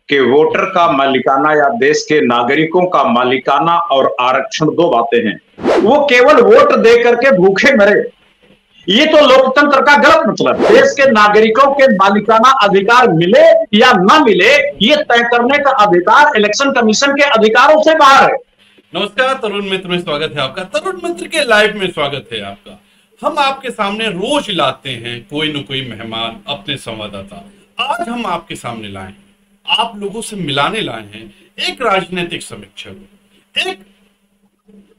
कि वोटर का मालिकाना या देश के नागरिकों का मालिकाना और आरक्षण दो बातें हैं। वो केवल वोट दे करके भूखे मरे, ये तो लोकतंत्र का गलत मतलब। देश के नागरिकों के मालिकाना अधिकार मिले या ना मिले, ये तय करने का अधिकार इलेक्शन कमीशन के अधिकारों से बाहर है। नमस्कार तरुण मित्र में स्वागत है आपका। तरुण मित्र के लाइव में स्वागत है आपका। हम आपके सामने रोज लाते हैं कोई न कोई मेहमान, अपने संवाददाता। आज हम आपके सामने लाए हैं, आप लोगों से मिलाने लाए हैं एक राजनीतिक समीक्षक, एक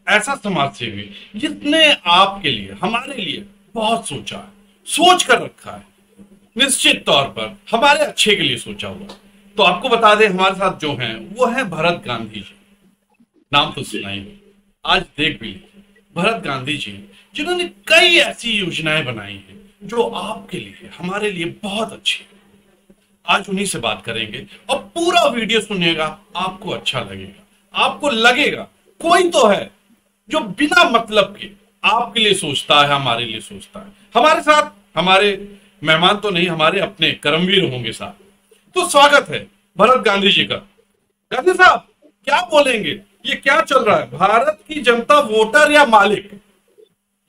ऐसा समाजसेवी जिसने आपके लिए, हमारे लिए बहुत सोचा है, सोच कर रखा है, निश्चित तौर पर हमारे अच्छे के लिए सोचा हुआ। तो आपको बता दें, हमारे साथ जो हैं वो है भरत गांधी जी। नाम तो सुना ही, आज देख भी लीजिए। भरत गांधी जी जिन्होंने कई ऐसी योजनाएं बनाई हैं जो आपके लिए, हमारे लिए बहुत अच्छी है। आज उन्हीं से बात करेंगे और पूरा वीडियो सुनिएगा, आपको अच्छा लगेगा। आपको लगेगा कोई तो है जो बिना मतलब के आपके लिए सोचता है, हमारे लिए सोचता है। हमारे साथ हमारे मेहमान तो नहीं, हमारे अपने कर्मवीर होंगे साथ। तो स्वागत है भरत गांधी जी का। गांधी साहब क्या बोलेंगे, ये क्या चल रहा है? भारत की जनता वोटर या मालिक,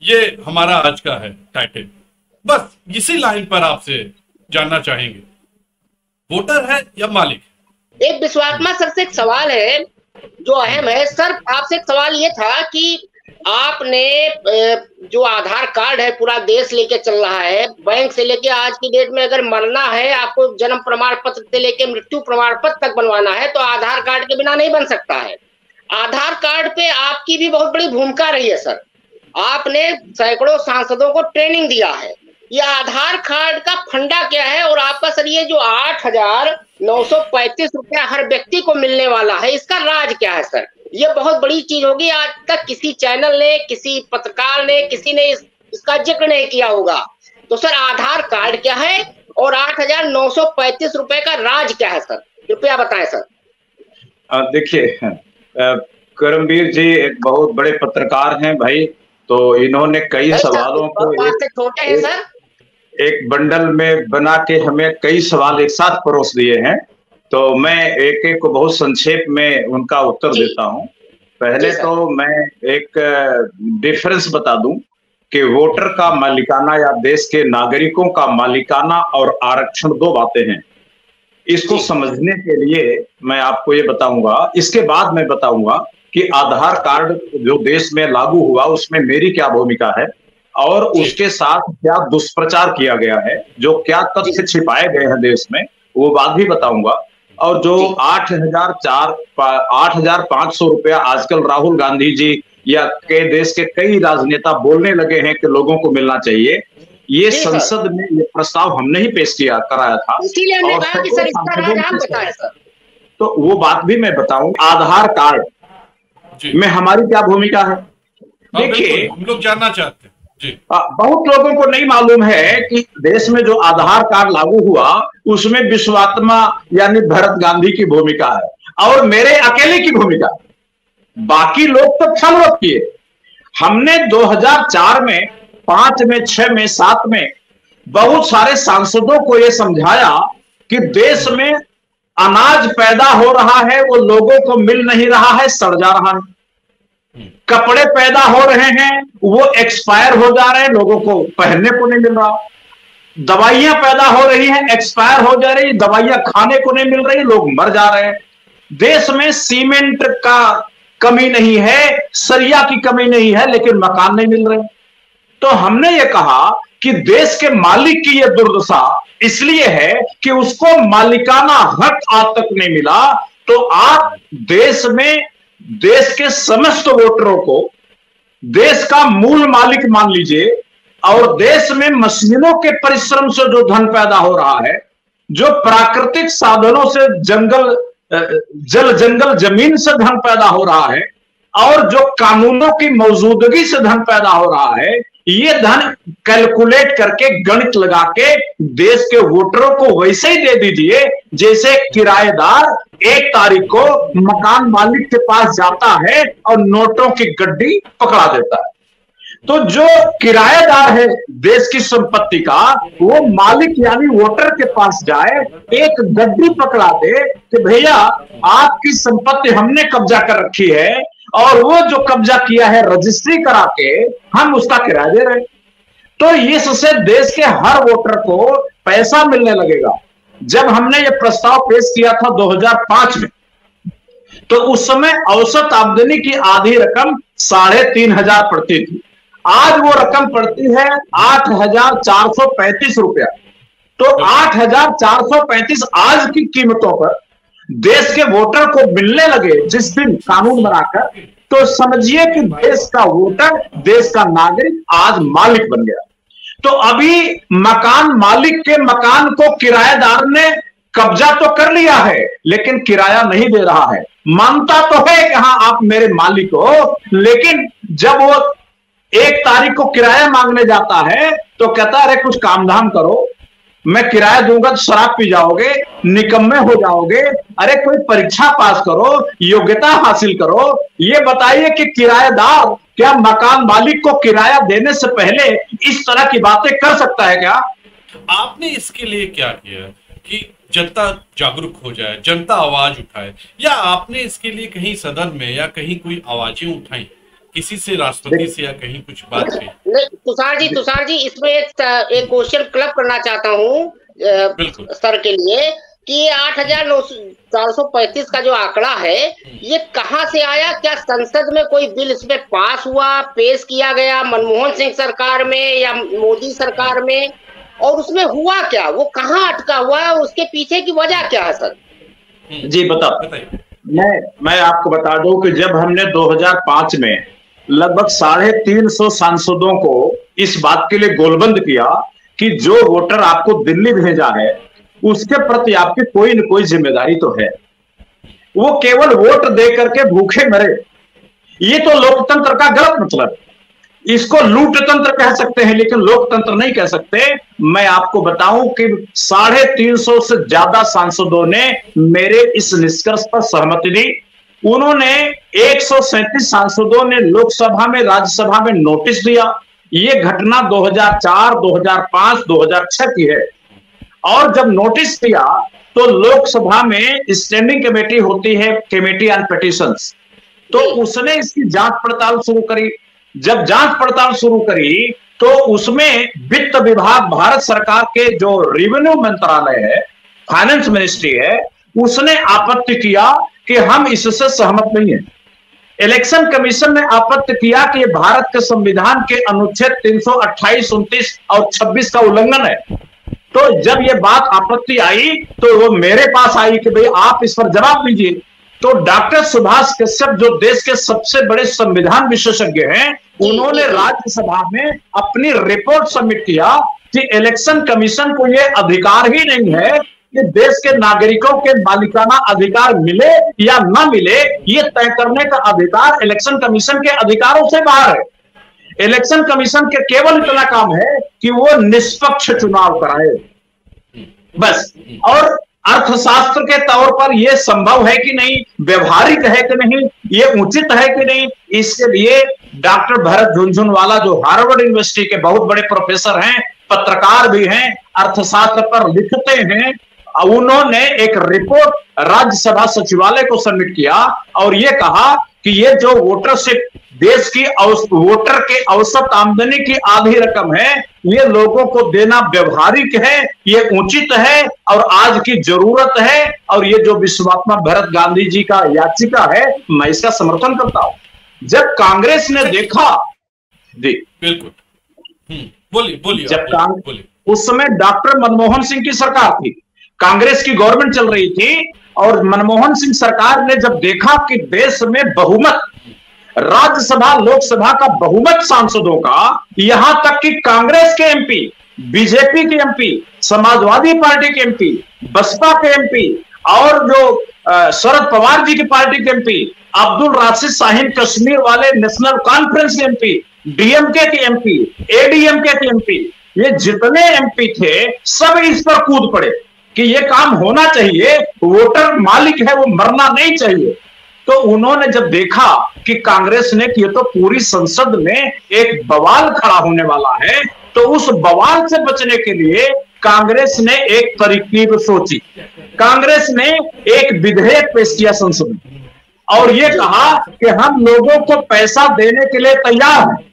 ये हमारा आज का है टाइटल। बस इसी लाइन पर आपसे जानना चाहेंगे, वोटर है या मालिक? एक विश्वात्मा सर से एक सवाल है जो अहम है। सर आपसे एक सवाल ये था कि आपने जो आधार कार्ड है पूरा देश लेके चल रहा है, बैंक से लेके आज की डेट में अगर मरना है, आपको जन्म प्रमाण पत्र से लेके मृत्यु प्रमाण पत्र तक बनवाना है तो आधार कार्ड के बिना नहीं बन सकता है। आधार कार्ड पे आपकी भी बहुत बड़ी भूमिका रही है सर। आपने सैकड़ों सांसदों को ट्रेनिंग दिया है। ये आधार कार्ड का फंडा क्या है और आपका सर ये जो 8,935 रुपया हर व्यक्ति को मिलने वाला है, इसका राज क्या है सर? ये बहुत बड़ी चीज होगी। आज तक किसी चैनल ने, किसी पत्रकार ने, किसी ने इसका जिक्र नहीं किया होगा। तो सर आधार कार्ड क्या है और 8,935 रुपए का राज क्या है सर? कृपया बताएं सर। देखिए, करमवीर जी एक बहुत बड़े पत्रकार हैं भाई, तो इन्होंने कई सवालों को छोटे हैं सर, एक बंडल में बना के हमें कई सवाल एक साथ परोस दिए हैं। तो मैं एक एक को बहुत संक्षेप में उनका उत्तर देता हूं। पहले तो मैं एक डिफरेंस बता दूं कि वोटर का मालिकाना या देश के नागरिकों का मालिकाना और आरक्षण दो बातें हैं। इसको समझने के लिए मैं आपको ये बताऊंगा, इसके बाद मैं बताऊंगा कि आधार कार्ड जो देश में लागू हुआ उसमें मेरी क्या भूमिका है और उसके साथ क्या दुष्प्रचार किया गया है, जो क्या तथ्य छिपाए गए हैं देश में, वो बात भी बताऊंगा। और जो 8,500 रुपया आजकल राहुल गांधी जी या के देश के कई राजनेता बोलने लगे हैं कि लोगों को मिलना चाहिए, ये संसद में ये प्रस्ताव हमने ही पेश किया कराया था। तो वो बात भी मैं बताऊं। आधार कार्ड में हमारी क्या भूमिका है, देखिए हम लोग जानना चाहते हैं जी। बहुत लोगों को नहीं मालूम है कि देश में जो आधार कार्ड लागू हुआ उसमें विश्वात्मा यानी भरत गांधी की भूमिका है और मेरे अकेले की भूमिका है। बाकी लोग तो छलवत किए। हमने 2004 में, 5 में, 6 में, 7 में बहुत सारे सांसदों को यह समझाया कि देश में अनाज पैदा हो रहा है, वो लोगों को मिल नहीं रहा है, सड़ जा रहा है। कपड़े पैदा हो रहे हैं, वो एक्सपायर हो जा रहे हैं, लोगों को पहनने को नहीं मिल रहा। दवाइयां पैदा हो रही हैं, एक्सपायर हो जा रही, दवाइयां खाने को नहीं मिल रही, लोग मर जा रहे हैं। देश में सीमेंट का कमी नहीं है, सरिया की कमी नहीं है, लेकिन मकान नहीं मिल रहे। तो हमने ये कहा कि देश के मालिक की यह दुर्दशा इसलिए है कि उसको मालिकाना हक आज तक नहीं मिला। तो आप देश में देश के समस्त वोटरों को देश का मूल मालिक मान लीजिए और देश में मशीनों के परिश्रम से जो धन पैदा हो रहा है, जो प्राकृतिक साधनों से जंगल जमीन से धन पैदा हो रहा है और जो कानूनों की मौजूदगी से धन पैदा हो रहा है, ये धन कैलकुलेट करके गणित लगा के देश के वोटरों को वैसे ही दे दीजिए जैसे किराएदार 1 तारीख को मकान मालिक के पास जाता है और नोटों की गड्डी पकड़ा देता है। तो जो किराएदार है देश की संपत्ति का, वो मालिक यानी वोटर के पास जाए, एक गड्डी पकड़ा दे कि भैया आपकी संपत्ति हमने कब्जा कर रखी है, और वो जो कब्जा किया है रजिस्ट्री करा के हम उसका किराया दे रहे हैं। तो इससे देश के हर वोटर को पैसा मिलने लगेगा। जब हमने ये प्रस्ताव पेश किया था 2005 में, तो उस समय औसत आमदनी की आधी रकम 3,500 पड़ती थी। आज वो रकम पड़ती है 8,435 रुपया। तो 8,435 आज की कीमतों पर देश के वोटर को मिलने लगे जिस दिन कानून बनाकर, तो समझिए कि देश का वोटर, देश का नागरिक आज मालिक बन गया। तो अभी मकान मालिक के मकान को किराएदार ने कब्जा तो कर लिया है, लेकिन किराया नहीं दे रहा है। मानता तो है कि हाँ आप मेरे मालिक हो, लेकिन जब वो 1 तारीख को किराया मांगने जाता है तो कहता है अरे कुछ काम धाम करो, मैं किराया दूंगा तो शराब पी जाओगे, निकम्मे हो जाओगे, अरे कोई परीक्षा पास करो, योग्यता हासिल करो। ये बताइए कि किराएदार क्या मकान मालिक को किराया देने से पहले इस तरह की बातें कर सकता है क्या? आपने इसके लिए क्या किया कि जनता जागरूक हो जाए, जनता आवाज उठाए, या आपने इसके लिए कहीं सदन में या कहीं कोई आवाजें उठाई, किसी से, राष्ट्रपति से, या कहीं कुछ बात की? तुषार जी इसमें एक क्वेश्चन क्लब करना चाहता हूँ सर के लिए कि 8,435 का जो आंकड़ा है ये कहाँ से आया? क्या संसद में कोई बिल इसमें पास हुआ, पेश किया गया मनमोहन सिंह सरकार में या मोदी सरकार में, और उसमें हुआ क्या? वो कहाँ अटका हुआ है, उसके पीछे की वजह क्या है सर? जी बताइए। मैं आपको बता दूं कि जब हमने 2005 में लगभग 350 सांसदों को इस बात के लिए गोलबंद किया कि जो वोटर आपको दिल्ली भेजा है उसके प्रति आपकी कोई न कोई जिम्मेदारी तो है, वो केवल वोट दे करके भूखे मरे, ये तो लोकतंत्र का गलत मतलब। इसको लूट तंत्र कह सकते हैं लेकिन लोकतंत्र नहीं कह सकते। मैं आपको बताऊं कि 350 से ज्यादा सांसदों ने मेरे इस निष्कर्ष पर सहमति दी। उन्होंने 137 सांसदों ने लोकसभा में, राज्यसभा में नोटिस दिया। ये घटना 2004, 2005, 2006 की है। और जब नोटिस दिया तो लोकसभा में स्टैंडिंग कमेटी होती है, कमेटी ऑन पिटीशंस, तो उसने इसकी जांच पड़ताल शुरू करी। जब जांच पड़ताल शुरू करी तो उसमें वित्त विभाग, भारत सरकार के जो रेवेन्यू मंत्रालय है, फाइनेंस मिनिस्ट्री है, उसने आपत्ति किया कि हम इससे सहमत नहीं है। इलेक्शन कमीशन ने आपत्ति किया कि यह भारत के संविधान के अनुच्छेद 328, 29 और 26 का उल्लंघन है। तो जब यह बात आपत्ति आई तो वो मेरे पास आई कि भाई आप इस पर जवाब दीजिए। तो डॉक्टर सुभाष कश्यप, जो देश के सबसे बड़े संविधान विशेषज्ञ हैं, उन्होंने राज्यसभा में अपनी रिपोर्ट सबमिट किया कि इलेक्शन कमीशन को यह अधिकार ही नहीं है कि देश के नागरिकों के मालिकाना अधिकार मिले या ना मिले, ये तय करने का अधिकार इलेक्शन कमीशन के अधिकारों से बाहर है। इलेक्शन कमीशन के केवल इतना काम है कि वो निष्पक्ष चुनाव कराए, बस। और अर्थशास्त्र के तौर पर यह संभव है कि नहीं, व्यवहारिक है कि नहीं, ये उचित है कि नहीं, इसके लिए डॉक्टर भरत झुनझुनवाला, जो हार्वर्ड यूनिवर्सिटी के बहुत बड़े प्रोफेसर हैं, पत्रकार भी हैं, अर्थशास्त्र पर लिखते हैं, उन्होंने एक रिपोर्ट राज्यसभा सचिवालय को सबमिट किया और यह कहा कि ये जो वोटरशिप, देश की वोटर के औसत आमदनी की आधी रकम है, ये लोगों को देना व्यवहारिक है, ये उचित है और आज की जरूरत है। और ये जो विश्वात्मा भरत गांधी जी का याचिका है, मैं इसका समर्थन करता हूं। जब कांग्रेस ने देखा, जी बिल्कुल, बोलिए। जब उस समय डॉक्टर मनमोहन सिंह की सरकार थी, कांग्रेस की गवर्नमेंट चल रही थी, और मनमोहन सिंह सरकार ने जब देखा कि देश में बहुमत, राज्यसभा लोकसभा का बहुमत सांसदों का, यहां तक कि कांग्रेस के एमपी, बीजेपी के एमपी, समाजवादी पार्टी के एमपी, बसपा के एमपी और जो शरद पवार जी की पार्टी के एमपी, अब्दुल राशिद शाहीन कश्मीर वाले नेशनल कॉन्फ्रेंस के एमपी, डीएमके के एमपी, एडीएमके के एमपी, ये जितने एमपी थे सब इस पर कूद पड़े कि ये काम होना चाहिए, वोटर मालिक है, वो मरना नहीं चाहिए। तो उन्होंने जब देखा कि कांग्रेस ने कि ये तो पूरी संसद में एक बवाल खड़ा होने वाला है, तो उस बवाल से बचने के लिए कांग्रेस ने एक तरकीब सोची। कांग्रेस ने एक विधेयक पेश किया संसद में और ये कहा कि हम लोगों को पैसा देने के लिए तैयार हैं,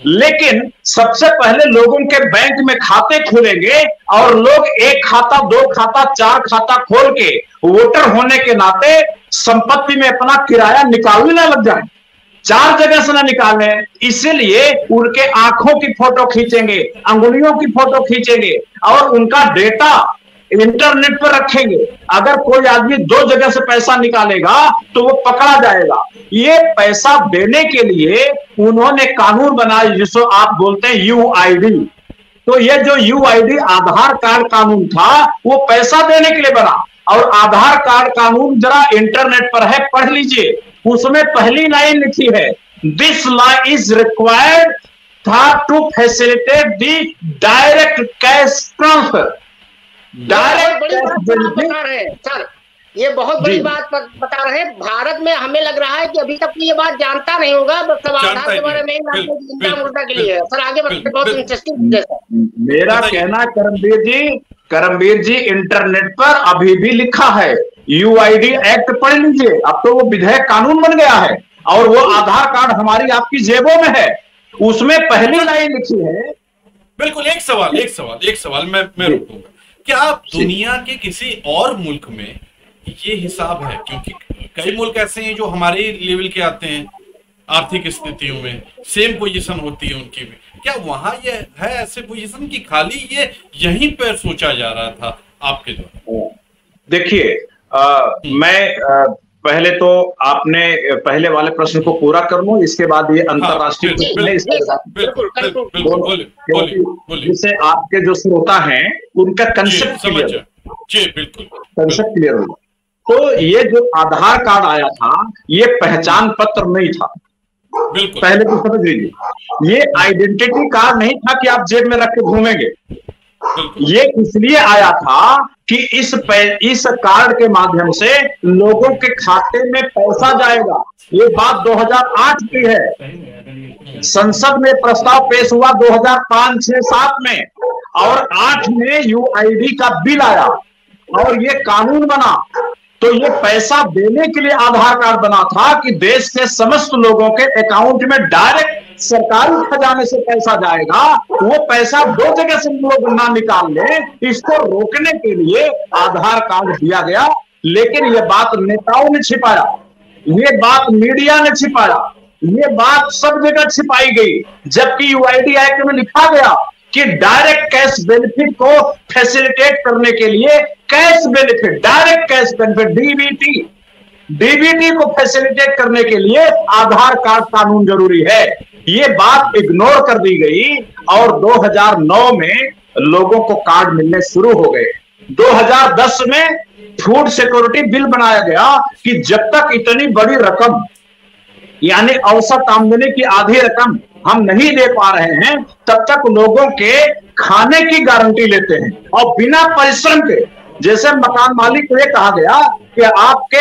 लेकिन सबसे पहले लोगों के बैंक में खाते खुलेंगे और लोग एक खाता, दो खाता, चार खाता खोल के वोटर होने के नाते संपत्ति में अपना किराया निकालने ना लग जाए, चार जगह से ना निकालें। इसीलिए उनके आंखों की फोटो खींचेंगे, अंगुलियों की फोटो खींचेंगे और उनका डेटा इंटरनेट पर रखेंगे। अगर कोई आदमी दो जगह से पैसा निकालेगा तो वो पकड़ा जाएगा। ये पैसा देने के लिए उन्होंने कानून बनाया जिसको आप बोलते हैं यूआईडी। तो ये जो यूआईडी आधार कार्ड कानून था वो पैसा देने के लिए बना। और आधार कार्ड कानून जरा इंटरनेट पर है, पढ़ लीजिए। उसमें पहली लाइन लिखी है, दिस लॉ इज रिक्वायर्ड था to facilitate the direct cash transfer. Sir ये बहुत बड़ी बात बता रहे हैं। भारत में हमें लग रहा है कि अभी तक ये बात जानता नहीं होगा, बस आधार के बारे में मुद्दा के लिए। सर आगे बढ़ते, बहुत इंटरेस्टिंग है। मेरा कहना करमवीर जी इंटरनेट पर अभी भी लिखा है, यूआईडी एक्ट पढ़ लीजिए। अब तो वो विधेयक कानून बन गया है और वो आधार कार्ड हमारी आपकी जेबों में है। उसमें पहली लाइन लिखी है। बिल्कुल। एक सवाल मैं रुकूंगा। क्या दुनिया के किसी और मुल्क में ये हिसाब है? क्योंकि कई मुल्क ऐसे हैं जो हमारे लेवल के आते हैं आर्थिक स्थितियों में, सेम पोजीशन होती है उनकी भी। क्या वहां ये है ऐसे पोजीशन की खाली ये यहीं पर सोचा जा रहा था आपके द्वारा? देखिए मैं पहले तो आपने पहले वाले प्रश्न को पूरा कर लूं, इसके बाद ये अंतरराष्ट्रीय जिससे आपके जो श्रोता हैं उनका कंसेप्ट क्लियर होगा। तो ये जो आधार कार्ड आया था ये पहचान पत्र नहीं था, पहले तो समझ लीजिए। ये आइडेंटिटी कार्ड नहीं था कि आप जेब में रख के घूमेंगे। ये इसलिए आया था कि इस कार्ड के माध्यम से लोगों के खाते में पैसा जाएगा। ये बात 2008 की है। संसद में प्रस्ताव पेश हुआ 2005, 6, 7 में और 8 में यूआईडी का बिल आया और ये कानून बना। तो ये पैसा देने के लिए आधार कार्ड बना था कि देश के समस्त लोगों के अकाउंट में डायरेक्ट सरकारी खजाने से पैसा जाएगा। वो पैसा दो जगह से लोग ना निकाल ले, इसको रोकने के लिए आधार कार्ड दिया गया। लेकिन ये बात नेताओं ने छिपाया, ये बात मीडिया ने छिपाया, ये बात सब जगह छिपाई गई। जबकि यूआईडी एक्ट में लिखा गया कि डायरेक्ट कैश बेनिफिट को फैसिलिटेट करने के लिए cash benefit, direct cash benefit DBT को फैसिलिटेट करने के लिए आधार कार्ड कानून जरूरी है। ये बात इग्नोर कर दी गई और 2009 में लोगों को कार्ड मिलने शुरू हो गए। 2010 में फूड सिक्योरिटी बिल बनाया गया कि जब तक इतनी बड़ी रकम यानी औसत आमदनी की आधी रकम हम नहीं दे पा रहे हैं तब तक लोगों के खाने की गारंटी लेते हैं और बिना परिश्रम के। जैसे मकान मालिक को ये कहा गया कि आपके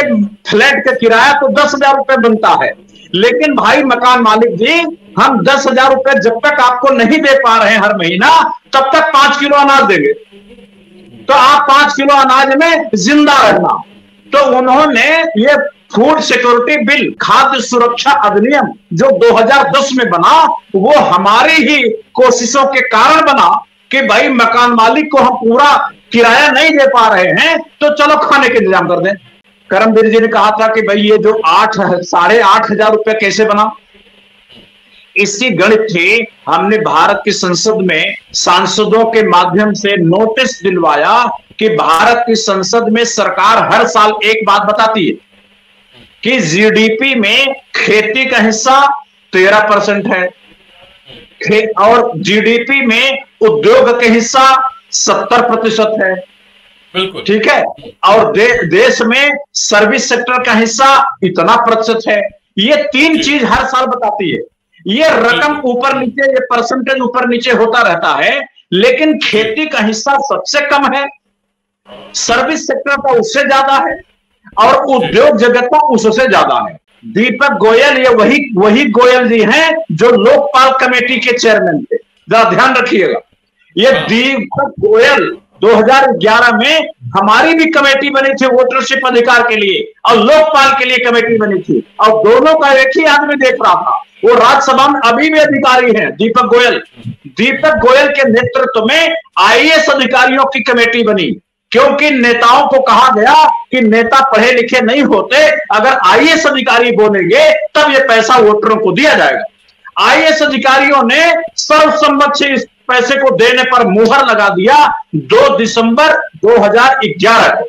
फ्लैट का किराया तो 10,000 रुपए बनता है, लेकिन भाई मकान मालिक जी हम 10,000 रुपए जब तक आपको नहीं दे पा रहे हैं हर महीना तब तक 5 किलो अनाज देंगे, तो आप 5 किलो अनाज में जिंदा रहना। तो उन्होंने ये फूड सिक्योरिटी बिल, खाद्य सुरक्षा अधिनियम जो 2010 में बना, वो हमारी ही कोशिशों के कारण बना कि भाई मकान मालिक को हम पूरा किराया नहीं दे पा रहे हैं तो चलो खाने के इंतजाम कर दें। करमवीर जी ने कहा था कि भाई ये जो 8,500 रुपए कैसे बना, इसकी गणित थी। हमने भारत की संसद में सांसदों के माध्यम से नोटिस दिलवाया कि भारत की संसद में सरकार हर साल एक बात बताती है कि जीडीपी में खेती का हिस्सा 13% है और जीडीपी में उद्योग का हिस्सा 70% है। बिल्कुल ठीक है। और देश में सर्विस सेक्टर का हिस्सा इतना प्रतिशत है। ये 3 चीज हर साल बताती है। ये रकम ऊपर नीचे, ये परसेंटेज ऊपर नीचे होता रहता है, लेकिन खेती का हिस्सा सबसे कम है, सर्विस सेक्टर का उससे ज्यादा है और उद्योग जगत का उससे ज्यादा है। दीपक गोयल ये वही गोयल जी हैं जो लोकपाल कमेटी के चेयरमैन थे, जरा ध्यान रखिएगा। ये दीपक गोयल 2011 में हमारी भी कमेटी बनी थी वोटरशिप अधिकार के लिए और लोकपाल के लिए कमेटी बनी थी, और दोनों का एक ही आदमी देख रहा था। वो राज्यसभा में अभी भी अधिकारी हैं दीपक गोयल। दीपक गोयल के नेतृत्व में आईएएस अधिकारियों की कमेटी बनी, क्योंकि नेताओं को कहा गया कि नेता पढ़े लिखे नहीं होते, अगर आईएएस अधिकारी बनेंगे तब ये पैसा वोटरों को दिया जाएगा। आईएएस अधिकारियों ने सर्वसम्मति से इस पैसे को देने पर मुहर लगा दिया 2 दिसंबर 2011 को।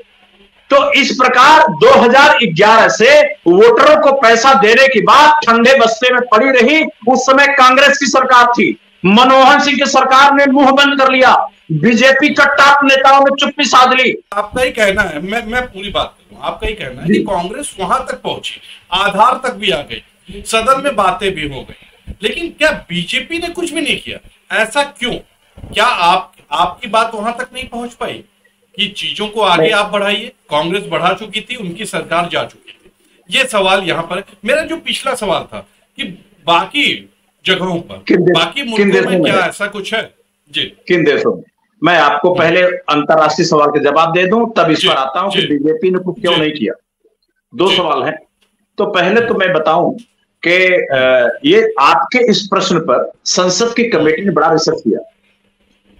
तो इस प्रकार 2011 से वोटरों को पैसा देने की बात ठंडे बस्ते में पड़ी रही। उस समय कांग्रेस की सरकार थी, मनमोहन सिंह की सरकार ने मुंह बंद कर लिया, बीजेपी का टॉप नेताओं ने चुप्पी साध ली। आपका ही कहना है, मैं पूरी बात करूं, आपका ही कहना है कि कांग्रेस वहां तक पहुंची, आधार तक भी आ गई, सदन में बातें भी हो गई, लेकिन क्या बीजेपी ने कुछ भी नहीं किया? ऐसा क्यों? क्या आपकी बात वहां तक नहीं पहुंच पाई कि चीजों को आगे आप बढ़ाइए? कांग्रेस बढ़ा चुकी थी, उनकी सरकार जा चुकी थी। ये सवाल यहाँ पर मेरा जो पिछला सवाल था कि बाकी जगहों पर, बाकी मुल्कों में क्या ऐसा कुछ है? जी, किन देशों में? मैं आपको पहले अंतरराष्ट्रीय सवाल के जवाब दे दूं, तब इस पर आता हूं कि बीजेपी ने कुछ क्यों नहीं किया। 2 सवाल हैं। तो पहले तो मैं बताऊं कि ये आपके इस प्रश्न पर संसद की कमेटी ने बड़ा रिसर्च किया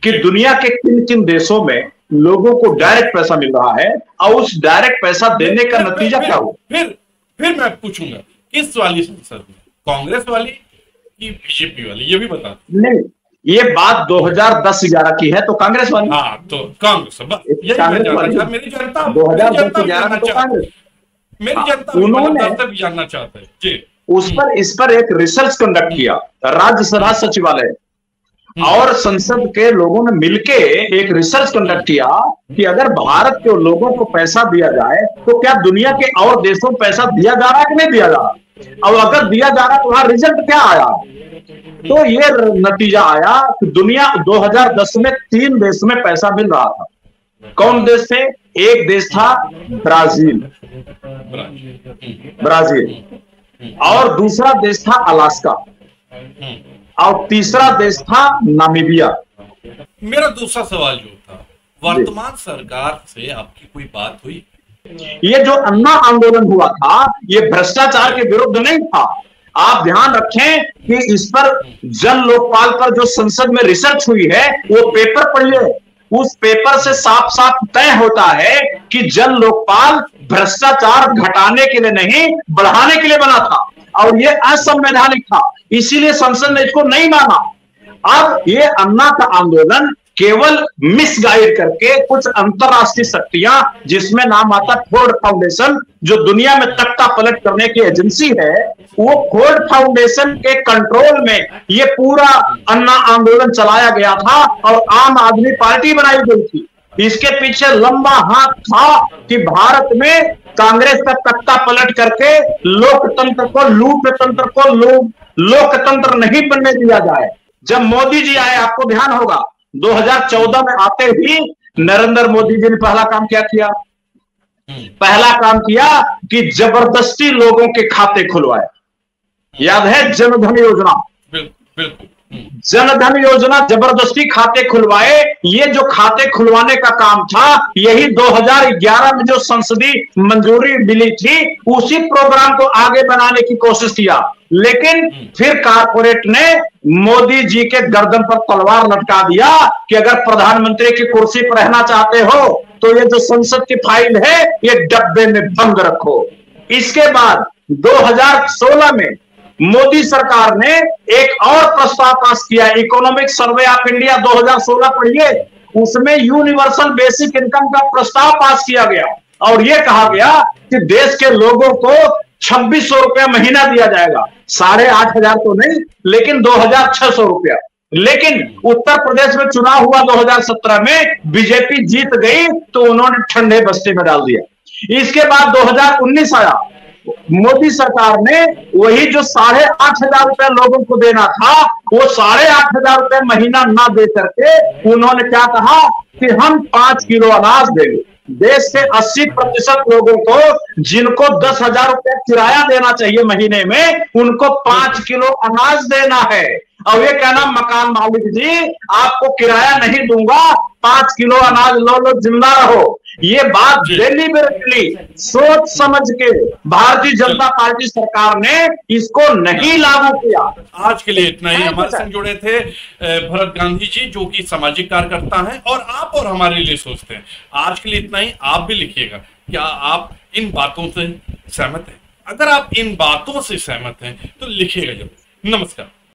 कि दुनिया के किन किन देशों में लोगों को डायरेक्ट पैसा मिल रहा है और उस डायरेक्ट पैसा देने का नतीजा क्या हुआ। फिर मैं पूछूंगा किस वाली संसद में, कांग्रेस वाली कि बीजेपी वाली, ये भी बता दो। नहीं, ये बात 2010-11 की है, तो कांग्रेस वाली। हाँ, तो कांग्रेस मेरी जनता 2010-11 मेरी जनता उन्होंने भी जानना चाहता है जी। इस पर एक रिसर्च कंडक्ट किया राज्यसभा सचिवालय और संसद के लोगों ने मिलके एक रिसर्च कंडक्ट किया कि अगर भारत के लोगों को पैसा दिया जाए तो क्या दुनिया के और देशों में पैसा दिया जा रहा है कि नहीं दिया जा रहा, और अगर दिया जा रहा है तो वहां रिजल्ट क्या आया। तो ये नतीजा आया कि दुनिया 2010 में 3 देश में पैसा मिल रहा था। कौन देश थे? एक देश था ब्राजील, और दूसरा देश था अलास्का, और तीसरा देश था नामीबिया। मेरा दूसरा सवाल जो था, वर्तमान सरकार से आपकी कोई बात हुई? ये जो अन्ना आंदोलन हुआ था ये भ्रष्टाचार के विरुद्ध नहीं था। आप ध्यान रखें कि इस पर जन लोकपाल पर जो संसद में रिसर्च हुई है वो पेपर पढ़िए। उस पेपर से साफ साफ तय होता है कि जन लोकपाल भ्रष्टाचार घटाने के लिए नहीं बढ़ाने के लिए बना था, और ये असंवैधानिक था, इसीलिए संसद ने इसको नहीं माना। अब ये अन्ना का आंदोलन केवल मिसगाइड करके कुछ अंतरराष्ट्रीय शक्तियां, जिसमें नाम आता फोर्ड फाउंडेशन, जो दुनिया में तख्ता पलट करने की एजेंसी है, वो फोर्ड फाउंडेशन के कंट्रोल में ये पूरा अन्ना आंदोलन चलाया गया था और आम आदमी पार्टी बनाई गई थी। इसके पीछे लंबा हाथ था कि भारत में कांग्रेस का तख्ता पलट करके लोकतंत्र को लोकतंत्र नहीं बनने दिया जाए। जब मोदी जी आए, आपको ध्यान होगा 2014 में आते ही नरेंद्र मोदी जी ने पहला काम क्या किया? पहला काम किया कि जबरदस्ती लोगों के खाते खुलवाए। याद है जनधन योजना? बिल्कुल। जनधन योजना, जबरदस्ती खाते खुलवाए। ये जो खाते खुलवाने का काम था यही 2011 में जो संसदीय मंजूरी मिली थी उसी प्रोग्राम को आगे बनाने की कोशिश किया, लेकिन फिर कारपोरेट ने मोदी जी के गर्दन पर तलवार लटका दिया कि अगर प्रधानमंत्री की कुर्सी पर रहना चाहते हो तो ये जो संसद की फाइल है ये डब्बे में बंद रखो। इसके बाद 2016 में मोदी सरकार ने एक और प्रस्ताव पास किया, इकोनॉमिक सर्वे ऑफ इंडिया 2016 पढ़िए, उसमें यूनिवर्सल बेसिक इनकम का प्रस्ताव पास किया गया और यह कहा गया कि देश के लोगों को 2600 रुपया महीना दिया जाएगा, 8,500 तो नहीं लेकिन 2,600 रुपया। लेकिन उत्तर प्रदेश में चुनाव हुआ 2017 में, बीजेपी जीत गई तो उन्होंने ठंडे बस्ते में डाल दिया। इसके बाद 2019 आया, मोदी सरकार ने वही जो 8,500 रुपए लोगों को देना था वो 8,500 रुपए महीना ना दे करके उन्होंने क्या कहा कि हम 5 किलो अनाज देंगे। देश के 80% लोगों को, जिनको 10,000 रुपया किराया देना चाहिए महीने में, उनको 5 किलो अनाज देना है। और ये कहना मकान मालिक जी आपको किराया नहीं दूंगा, 5 किलो अनाज लो जिंदा रहो। ये बात डेलिबरेटली सोच समझ के भारतीय जनता पार्टी सरकार ने इसको नहीं लागू किया। आज के लिए इतना ही। हमारे संग जुड़े थे भरत गांधी जी, जो कि सामाजिक कार्यकर्ता हैं और आप और हमारे लिए सोचते हैं। आज के लिए इतना ही। आप भी लिखिएगा, क्या आप इन बातों से सहमत हैं? अगर आप इन बातों से सहमत हैं तो लिखिएगा जरूर। नमस्कार।